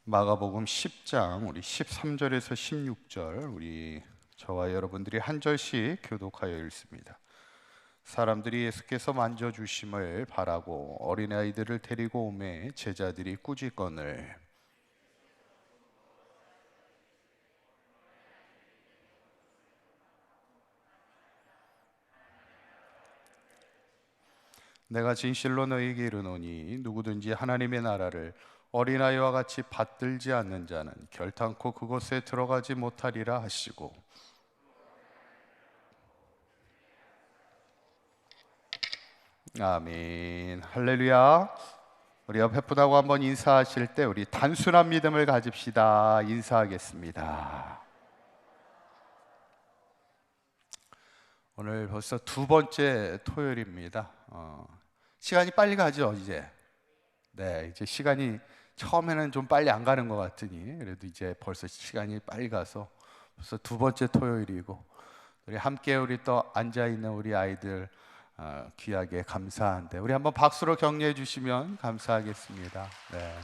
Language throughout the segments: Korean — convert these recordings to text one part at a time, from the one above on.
마가복음 10장 우리 13절에서 16절 우리 저와 여러분들이 한 절씩 교독하여 읽습니다. 사람들이 예수께서 만져주심을 바라고 어린아이들을 데리고 오매 제자들이 꾸짖거늘 내가 진실로 너희에게 이르노니 누구든지 하나님의 나라를 어린아이와 같이 받들지 않는 자는 결탄코 그곳에 들어가지 못하리라 하시고, 아멘. 할렐루야. 우리 옆에 분하고 한번 인사하실 때 우리 단순한 믿음을 가집시다. 인사하겠습니다. 오늘 벌써 두 번째 토요일입니다. 시간이 빨리 가죠, 이제. 네, 이제 시간이 처음에는 좀 빨리 안 가는 것 같으니 그래도 이제 벌써 시간이 빨리 가서 벌써 두 번째 토요일이고, 우리 함께 우리 또 앉아 있는 우리 아이들 귀하게 감사한데 우리 한번 박수로 격려해 주시면 감사하겠습니다. 네.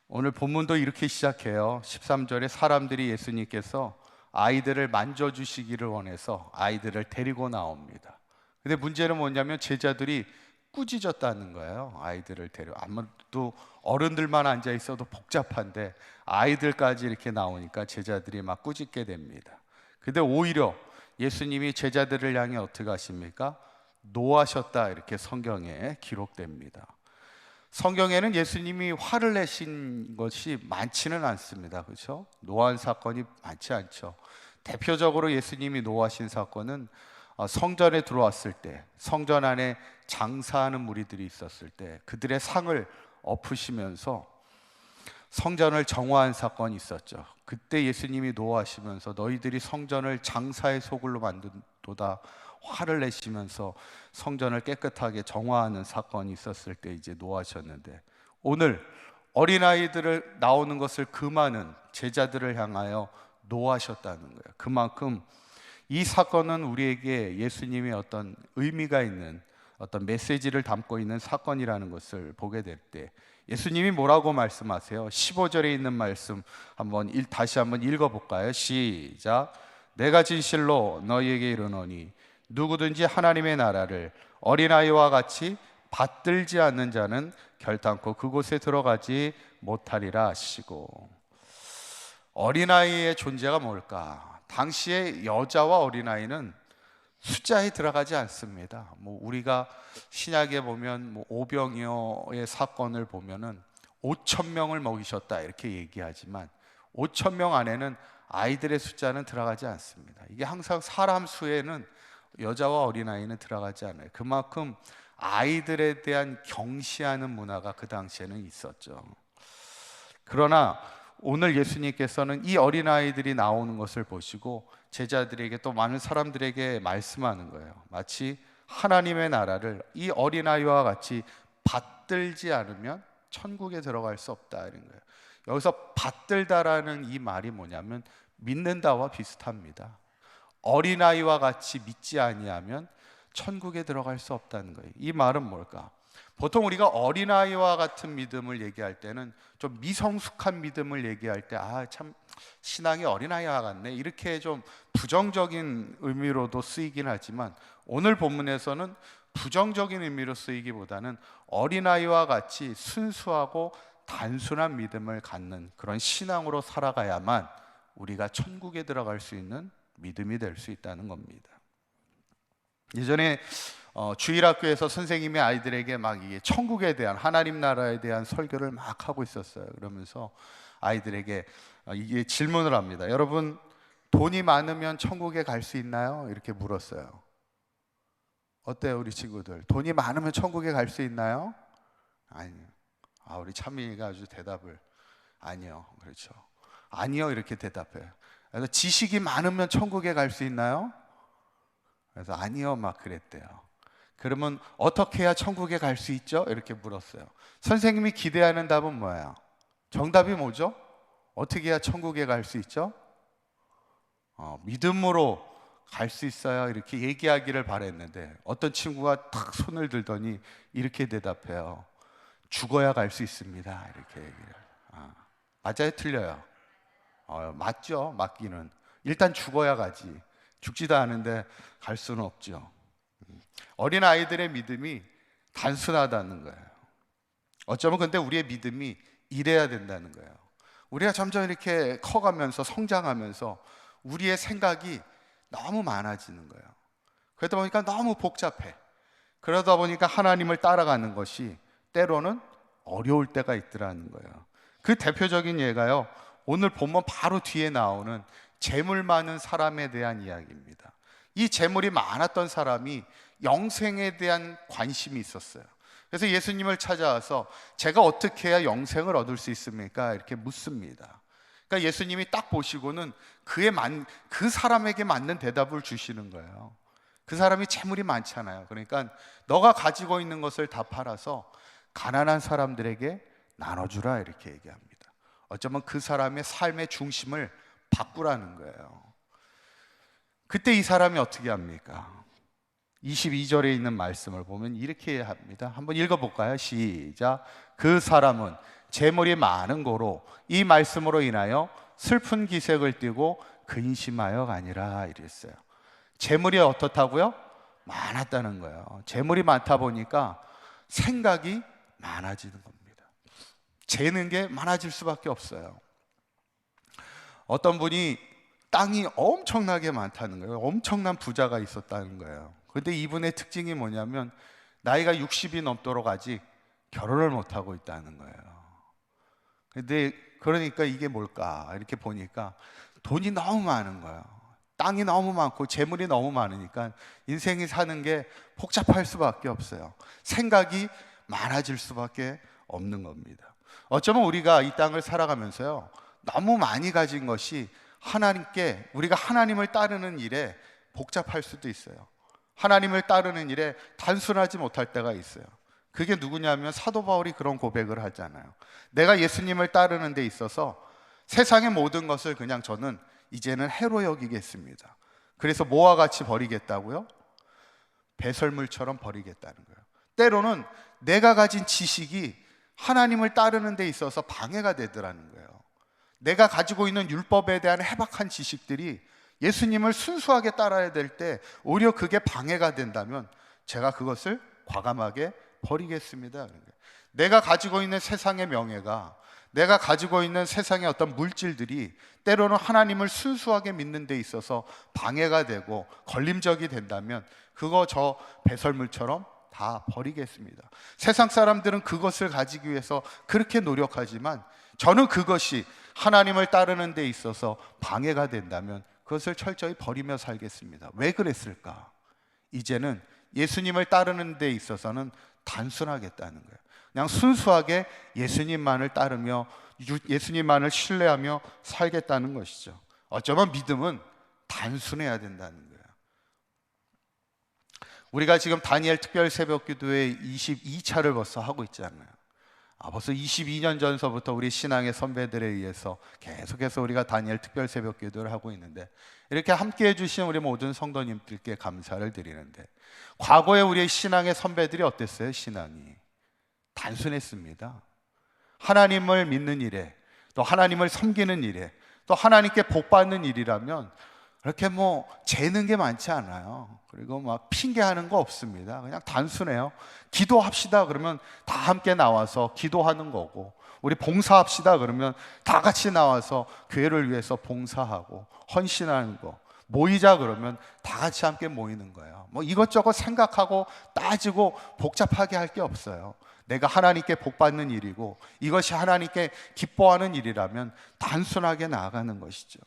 오늘 본문도 이렇게 시작해요. 13절에 사람들이 예수님께서 아이들을 만져주시기를 원해서 아이들을 데리고 나옵니다. 근데 문제는 뭐냐면 제자들이 꾸짖었다는 거예요. 아이들을 아무도 어른들만 앉아 있어도 복잡한데 아이들까지 이렇게 나오니까 제자들이 막 꾸짖게 됩니다. 근데 오히려 예수님이 제자들을 향해 어떻게 하십니까? 노하셨다, 이렇게 성경에 기록됩니다. 성경에는 예수님이 화를 내신 것이 많지는 않습니다. 그렇죠? 노한 사건이 많지 않죠. 대표적으로 예수님이 노하신 사건은 성전에 들어왔을 때, 성전 안에 장사하는 무리들이 있었을 때 그들의 상을 엎으시면서 성전을 정화한 사건이 있었죠. 그때 예수님이 노하시면서 너희들이 성전을 장사의 소굴로 만든도다 화를 내시면서 성전을 깨끗하게 정화하는 사건이 있었을 때 이제 노하셨는데, 오늘 어린아이들을 나오는 것을 금하는 제자들을 향하여 노하셨다는 거예요. 그만큼 이 사건은 우리에게 예수님의 어떤 의미가 있는 어떤 메시지를 담고 있는 사건이라는 것을 보게 될 때 예수님이 뭐라고 말씀하세요? 15절에 있는 말씀 다시 한번 읽어볼까요? 시작. 내가 진실로 너희에게 이르노니 누구든지 하나님의 나라를 어린아이와 같이 받들지 않는 자는 결단코 그곳에 들어가지 못하리라 하시고, 어린아이의 존재가 뭘까? 당시의 여자와 어린아이는 숫자에 들어가지 않습니다. 우리가 신약에 보면 오병이어의 사건을 보면은 5천 명을 먹이셨다 이렇게 얘기하지만 5천 명 안에는 아이들의 숫자는 들어가지 않습니다. 이게 항상 사람 수에는 여자와 어린아이는 들어가지 않아요. 그만큼 아이들에 대한 경시하는 문화가 그 당시에는 있었죠. 그러나 오늘 예수님께서는 이 어린아이들이 나오는 것을 보시고 제자들에게 또 많은 사람들에게 말씀하는 거예요. 마치 하나님의 나라를 이 어린아이와 같이 받들지 않으면 천국에 들어갈 수 없다 이런 거예요. 여기서 받들다라는 이 말이 뭐냐면 믿는다와 비슷합니다. 어린아이와 같이 믿지 아니하면 천국에 들어갈 수 없다는 거예요. 이 말은 뭘까? 보통 우리가 어린아이와 같은 믿음을 얘기할 때는 좀 미성숙한 믿음을 얘기할 때 참 신앙이 어린아이와 같네 이렇게 좀 부정적인 의미로도 쓰이긴 하지만, 오늘 본문에서는 부정적인 의미로 쓰이기보다는 어린아이와 같이 순수하고 단순한 믿음을 갖는 그런 신앙으로 살아가야만 우리가 천국에 들어갈 수 있는 믿음이 될 수 있다는 겁니다. 예전에 주일학교에서 선생님이 아이들에게 막 이게 천국에 대한, 하나님 나라에 대한 설교를 막 하고 있었어요. 그러면서 아이들에게 이게 질문을 합니다. 여러분, 돈이 많으면 천국에 갈 수 있나요? 이렇게 물었어요. 어때요, 우리 친구들? 돈이 많으면 천국에 갈 수 있나요? 아니요. 우리 찬민이가 아주 대답을 아니요. 그렇죠. 아니요, 이렇게 대답해요. 그래서 지식이 많으면 천국에 갈 수 있나요? 그래서 아니요, 막 그랬대요. 그러면 어떻게 해야 천국에 갈 수 있죠? 이렇게 물었어요. 선생님이 기대하는 답은 뭐예요? 정답이 뭐죠? 어떻게 해야 천국에 갈 수 있죠? 믿음으로 갈 수 있어요, 이렇게 얘기하기를 바랬는데 어떤 친구가 탁 손을 들더니 이렇게 대답해요. 죽어야 갈 수 있습니다. 이렇게 얘기를. 맞아요? 틀려요? 맞죠. 맞기는. 일단 죽어야 가지. 죽지도 않은데 갈 수는 없죠. 어린 아이들의 믿음이 단순하다는 거예요. 어쩌면 근데 우리의 믿음이 이래야 된다는 거예요. 우리가 점점 이렇게 커가면서 성장하면서 우리의 생각이 너무 많아지는 거예요. 그러다 보니까 너무 복잡해. 그러다 보니까 하나님을 따라가는 것이 때로는 어려울 때가 있더라는 거예요. 그 대표적인 예가요, 오늘 본문 바로 뒤에 나오는 재물 많은 사람에 대한 이야기입니다. 이 재물이 많았던 사람이 영생에 대한 관심이 있었어요. 그래서 예수님을 찾아와서 제가 어떻게 해야 영생을 얻을 수 있습니까? 이렇게 묻습니다. 그러니까 예수님이 딱 보시고는 그 사람에게 맞는 대답을 주시는 거예요. 그 사람이 재물이 많잖아요. 그러니까 너가 가지고 있는 것을 다 팔아서 가난한 사람들에게 나눠주라 이렇게 얘기합니다. 어쩌면 그 사람의 삶의 중심을 바꾸라는 거예요. 그때 이 사람이 어떻게 합니까? 22절에 있는 말씀을 보면 이렇게 합니다. 한번 읽어볼까요? 시작. 그 사람은 재물이 많은 고로 이 말씀으로 인하여 슬픈 기색을 띠고 근심하여 가니라 이랬어요. 재물이 어떻다고요? 많았다는 거예요. 재물이 많다 보니까 생각이 많아지는 겁니다. 재는 게 많아질 수밖에 없어요. 어떤 분이 땅이 엄청나게 많다는 거예요. 엄청난 부자가 있었다는 거예요. 그런데 이분의 특징이 뭐냐면 나이가 60이 넘도록 아직 결혼을 못하고 있다는 거예요. 근데 그러니까 이게 뭘까 이렇게 보니까 돈이 너무 많은 거예요. 땅이 너무 많고 재물이 너무 많으니까 인생이 사는 게 복잡할 수밖에 없어요. 생각이 많아질 수밖에 없는 겁니다. 어쩌면 우리가 이 땅을 살아가면서요, 너무 많이 가진 것이 우리가 하나님을 따르는 일에 복잡할 수도 있어요. 하나님을 따르는 일에 단순하지 못할 때가 있어요. 그게 누구냐면 사도 바울이 그런 고백을 하잖아요. 내가 예수님을 따르는 데 있어서 세상의 모든 것을 그냥 저는 이제는 해로 여기겠습니다. 그래서 뭐와 같이 버리겠다고요? 배설물처럼 버리겠다는 거예요. 때로는 내가 가진 지식이 하나님을 따르는 데 있어서 방해가 되더라는 거예요. 내가 가지고 있는 율법에 대한 해박한 지식들이 예수님을 순수하게 따라야 될 때 오히려 그게 방해가 된다면 제가 그것을 과감하게 버리겠습니다. 내가 가지고 있는 세상의 명예가, 내가 가지고 있는 세상의 어떤 물질들이 때로는 하나님을 순수하게 믿는 데 있어서 방해가 되고 걸림적이 된다면 그거 저 배설물처럼 다 버리겠습니다. 세상 사람들은 그것을 가지기 위해서 그렇게 노력하지만 저는 그것이 하나님을 따르는 데 있어서 방해가 된다면 그것을 철저히 버리며 살겠습니다. 왜 그랬을까? 이제는 예수님을 따르는 데 있어서는 단순하겠다는 거예요. 그냥 순수하게 예수님만을 따르며 예수님만을 신뢰하며 살겠다는 것이죠. 어쩌면 믿음은 단순해야 된다는 거예요. 우리가 지금 다니엘 특별 새벽 기도회 22차를 벌써 하고 있잖아요. 벌써 22년 전서부터 우리 신앙의 선배들에 의해서 계속해서 우리가 다니엘 특별 새벽 기도를 하고 있는데, 이렇게 함께해 주신 우리 모든 성도님들께 감사를 드리는데, 과거에 우리의 신앙의 선배들이 어땠어요? 신앙이 단순했습니다. 하나님을 믿는 일에, 또 하나님을 섬기는 일에, 또 하나님께 복받는 일이라면 그렇게 재는 게 많지 않아요. 그리고 핑계하는 거 없습니다. 그냥 단순해요. 기도합시다 그러면 다 함께 나와서 기도하는 거고, 우리 봉사합시다 그러면 다 같이 나와서 교회를 위해서 봉사하고 헌신하는 거, 모이자 그러면 다 같이 함께 모이는 거예요. 이것저것 생각하고 따지고 복잡하게 할 게 없어요. 내가 하나님께 복받는 일이고 이것이 하나님께 기뻐하는 일이라면 단순하게 나아가는 것이죠.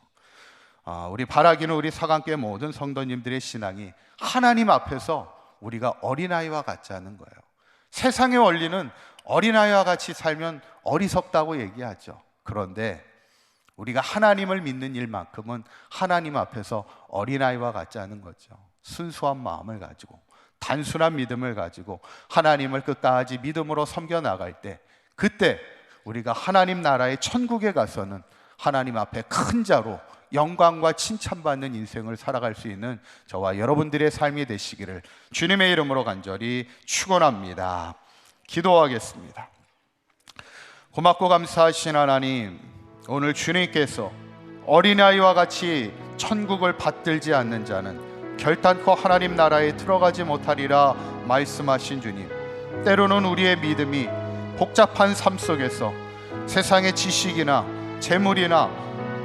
우리 바라기는 우리 사강교회 모든 성도님들의 신앙이 하나님 앞에서 우리가 어린아이와 같지 않은 거예요. 세상의 원리는 어린아이와 같이 살면 어리석다고 얘기하죠. 그런데 우리가 하나님을 믿는 일만큼은 하나님 앞에서 어린아이와 같지 않은 거죠. 순수한 마음을 가지고 단순한 믿음을 가지고 하나님을 끝까지 믿음으로 섬겨나갈 때, 그때 우리가 하나님 나라의 천국에 가서는 하나님 앞에 큰 자로 영광과 칭찬받는 인생을 살아갈 수 있는 저와 여러분들의 삶이 되시기를 주님의 이름으로 간절히 축원합니다. 기도하겠습니다. 고맙고 감사하신 하나님, 오늘 주님께서 어린아이와 같이 천국을 받들지 않는 자는 결단코 하나님 나라에 들어가지 못하리라 말씀하신 주님, 때로는 우리의 믿음이 복잡한 삶 속에서 세상의 지식이나 재물이나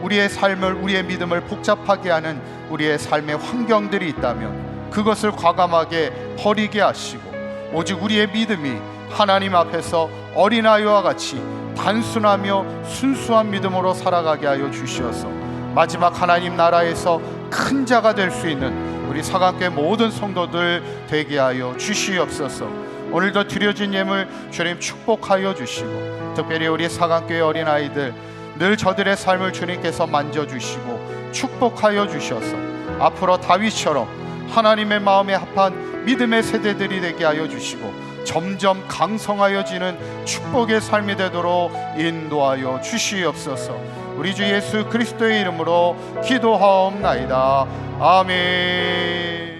우리의 삶을, 우리의 믿음을 복잡하게 하는 우리의 삶의 환경들이 있다면 그것을 과감하게 버리게 하시고 오직 우리의 믿음이 하나님 앞에서 어린아이와 같이 단순하며 순수한 믿음으로 살아가게 하여 주시어서 마지막 하나님 나라에서 큰 자가 될 수 있는 우리 사강교회 모든 성도들 되게 하여 주시옵소서. 오늘도 드려진 예물 주님 축복하여 주시고, 특별히 우리 사강교회 어린아이들 늘 저들의 삶을 주님께서 만져주시고 축복하여 주셔서 앞으로 다윗처럼 하나님의 마음에 합한 믿음의 세대들이 되게 하여 주시고 점점 강성하여지는 축복의 삶이 되도록 인도하여 주시옵소서. 우리 주 예수 그리스도의 이름으로 기도하옵나이다. 아멘.